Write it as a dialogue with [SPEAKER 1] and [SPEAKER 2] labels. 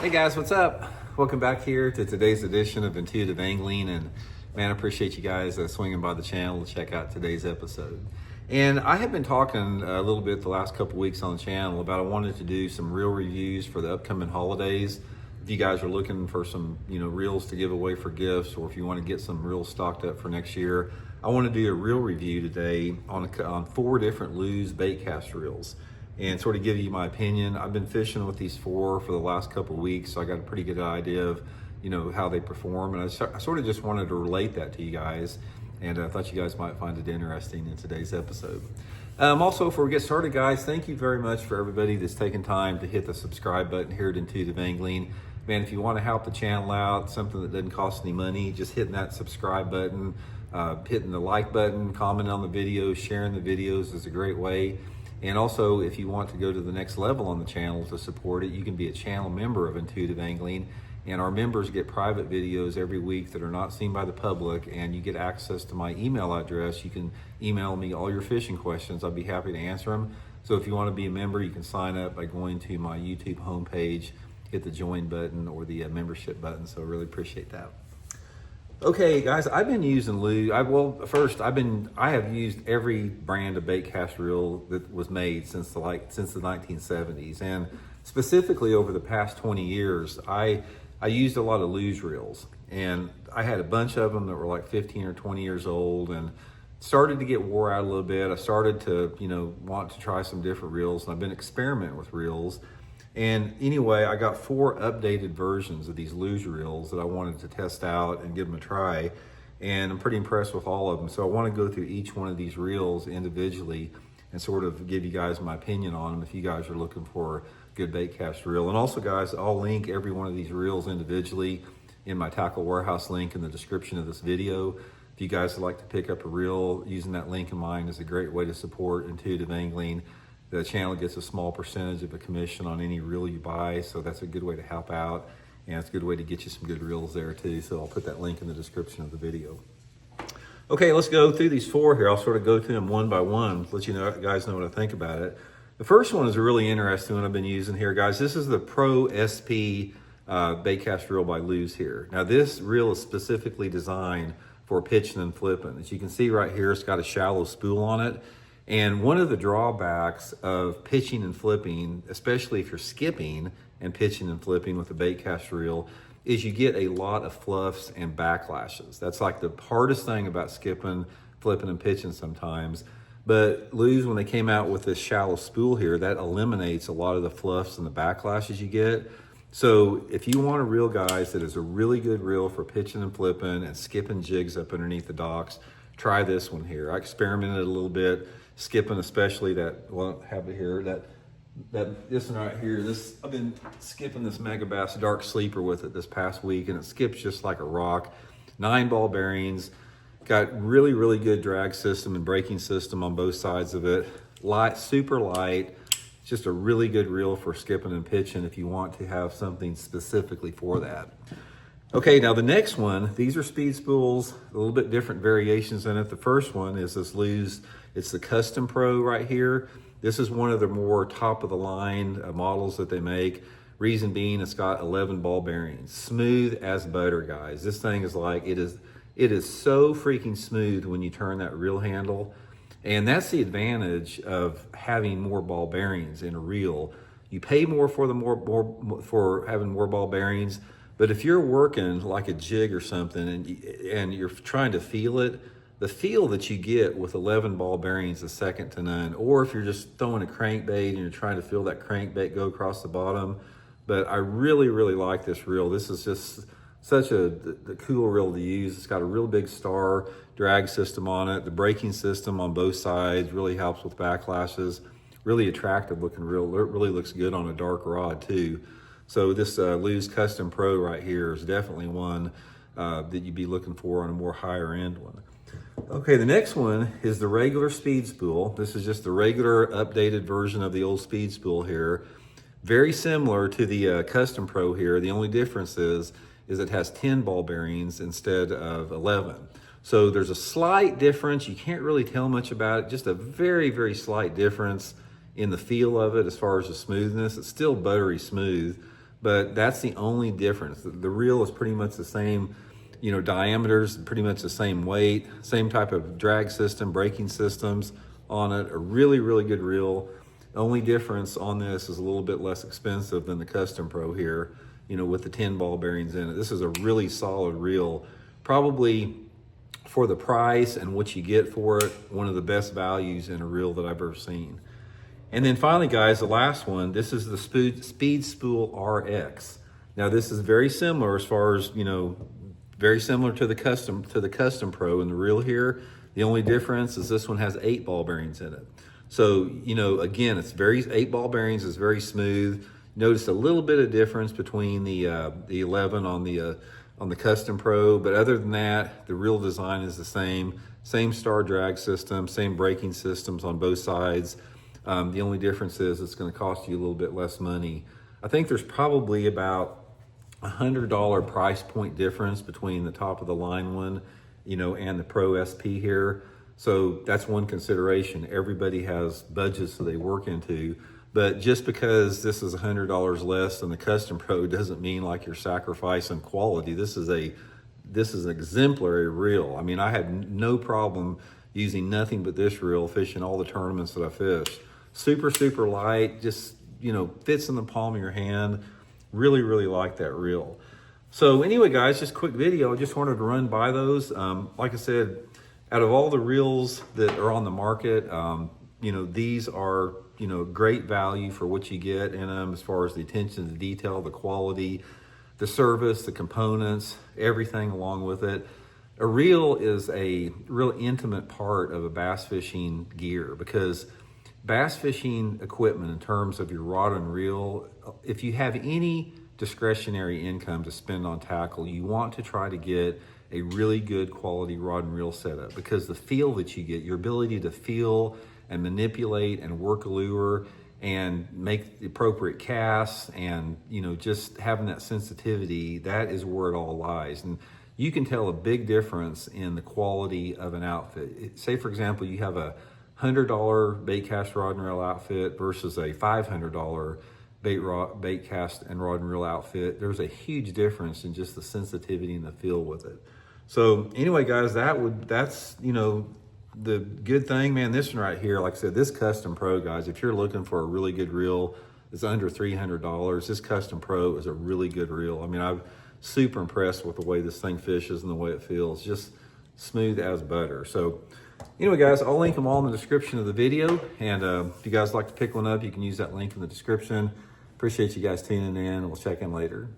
[SPEAKER 1] Hey guys, what's up? Welcome back here to today's edition of Intuitive Angling, and man, I appreciate you guys swinging by the channel to check out today's episode. And I have been talking a little bit the last couple weeks on the channel about I wanted to do some reel reviews for the upcoming holidays. If you guys are looking for some, reels to give away for gifts, or if you want to get some reels stocked up for next year, I want to do a reel review today on 4 different Lews Baitcast reels and sort of give you my opinion. I've been fishing with these 4 for the last couple of weeks, so I got a pretty good idea of, how they perform. And I sort of just wanted to relate that to you guys, and I thought you guys might find it interesting in today's episode. Also, before we get started, guys, thank you very much for everybody that's taken time to hit the subscribe button here at Intuitive Angling. Man, if you want to help the channel out, something that doesn't cost any money, just hitting that subscribe button, hitting the like button, commenting on the videos, sharing the videos is a great way. And also, if you want to go to the next level on the channel to support it, you can be a channel member of Intuitive Angling. And our members get private videos every week that are not seen by the public, and you get access to my email address. You can email me all your fishing questions. I'll be happy to answer them. So if you want to be a member, you can sign up by going to my YouTube homepage, hit the join button or the membership button. So I really appreciate that. Okay, guys, I've been using Lews. I have used every brand of baitcast reel that was made since the 1970s, and specifically over the past 20 years, I used a lot of Lews reels, and I had a bunch of them that were like 15 or 20 years old, and started to get wore out a little bit. I started to, want to try some different reels, and I've been experimenting with reels. And anyway, I got 4 updated versions of these Lews reels that I wanted to test out and give them a try. And I'm pretty impressed with all of them. So I want to go through each one of these reels individually and sort of give you guys my opinion on them if you guys are looking for a good baitcast reel. And also, guys, I'll link every one of these reels individually in my Tackle Warehouse link in the description of this video. If you guys would like to pick up a reel, using that link of mine is a great way to support Intuitive Angling. The channel gets a small percentage of a commission on any reel you buy, so that's a good way to help out, and it's a good way to get you some good reels there too. So I'll put that link in the description of the video. Okay, let's go through these 4 here. I'll sort of go through them one by one, let you guys know what I think about it. The first one is a really interesting one I've been using here, guys. This is the Pro SP baitcast reel by Lews here. Now this reel is specifically designed for pitching and flipping. As you can see right here, it's got a shallow spool on it. And one of the drawbacks of pitching and flipping, especially if you're skipping and pitching and flipping with a baitcast reel, is you get a lot of fluffs and backlashes. That's like the hardest thing about skipping, flipping, and pitching sometimes. But Lews, when they came out with this shallow spool here, that eliminates a lot of the fluffs and the backlashes you get. So if you want a reel, guys, that is a really good reel for pitching and flipping and skipping jigs up underneath the docks, try this one here. I experimented a little bit, skipping especially that, well, I have it here, this one right here. I've been skipping this Mega Bass Dark Sleeper with it this past week, and it skips just like a rock. 9 ball bearings, got really, really good drag system and braking system on both sides of it. Light, super light. Just a really good reel for skipping and pitching if you want to have something specifically for that. Okay, now the next one, these are speed spools, a little bit different variations in it. The first one is this Lews, it's the Custom Pro right here. This is one of the more top of the line models that they make. Reason being, it's got 11 ball bearings. Smooth as butter, guys. This thing is like, it is so freaking smooth when you turn that reel handle. And that's the advantage of having more ball bearings in a reel. You pay more for for having more ball bearings. But if you're working like a jig or something and you're trying to feel it, the feel that you get with 11 ball bearings is second to none. Or if you're just throwing a crankbait and you're trying to feel that crankbait go across the bottom. But I really, really like this reel. This is just such the cool reel to use. It's got a real big star drag system on it. The braking system on both sides really helps with backlashes. Really attractive looking reel. It really looks good on a dark rod too. So this Lews Custom Pro right here is definitely one that you'd be looking for on a more higher end one. Okay, the next one is the regular speed spool. This is just the regular updated version of the old speed spool here. Very similar to the Custom Pro here. The only difference is it has 10 ball bearings instead of 11. So there's a slight difference. You can't really tell much about it. Just a very, very slight difference in the feel of it as far as the smoothness. It's still buttery smooth, but that's the only difference. The reel is pretty much the same, diameters, pretty much the same weight, same type of drag system, braking systems on it. A really, really good reel. The only difference on this is a little bit less expensive than the Custom Pro here, with the 10 ball bearings in it. This is a really solid reel. Probably for the price and what you get for it, one of the best values in a reel that I've ever seen. And then finally, guys, the last one, this is the Speed Spool RX. Now this is very similar as far as, very similar to the Custom Pro in the reel here. The only difference is this one has 8 ball bearings in it. So, again, it's 8 ball bearings, it's very smooth. Notice a little bit of difference between the 11 on the Custom Pro, but other than that, the reel design is the same. Same star drag system, same braking systems on both sides. The only difference is it's going to cost you a little bit less money. I think there's probably about $100 price point difference between the top of the line one, and the Pro SP here. So that's one consideration. Everybody has budgets that they work into, but just because this is $100 less than the Custom Pro doesn't mean like you're sacrificing quality. This is an exemplary reel. I mean, I had no problem using nothing but this reel fishing all the tournaments that I fished. Super, super light, just, fits in the palm of your hand. Really, really like that reel. So anyway, guys, just a quick video. I just wanted to run by those. Like I said, out of all the reels that are on the market, these are, great value for what you get in them as far as the attention to detail, the quality, the service, the components, everything along with it. A reel is a real intimate part of a bass fishing gear because bass fishing equipment in terms of your rod and reel, if you have any discretionary income to spend on tackle, you want to try to get a really good quality rod and reel setup because the feel that you get, your ability to feel and manipulate and work a lure and make the appropriate casts and, just having that sensitivity, that is where it all lies. And you can tell a big difference in the quality of an outfit. Say, for example, you have a $100 Baitcast rod and reel outfit versus a $500 Baitcast and rod and reel outfit. There's a huge difference in just the sensitivity and the feel with it. So anyway, guys, that's the good thing, man. This one right here, like I said, this Custom Pro, guys, if you're looking for a really good reel, it's under $300. This Custom Pro is a really good reel. I mean, I'm super impressed with the way this thing fishes and the way it feels. Just smooth as butter. So anyway, guys, I'll link them all in the description of the video. And if you guys like to pick one up, you can use that link in the description. Appreciate you guys tuning in. We'll check in later.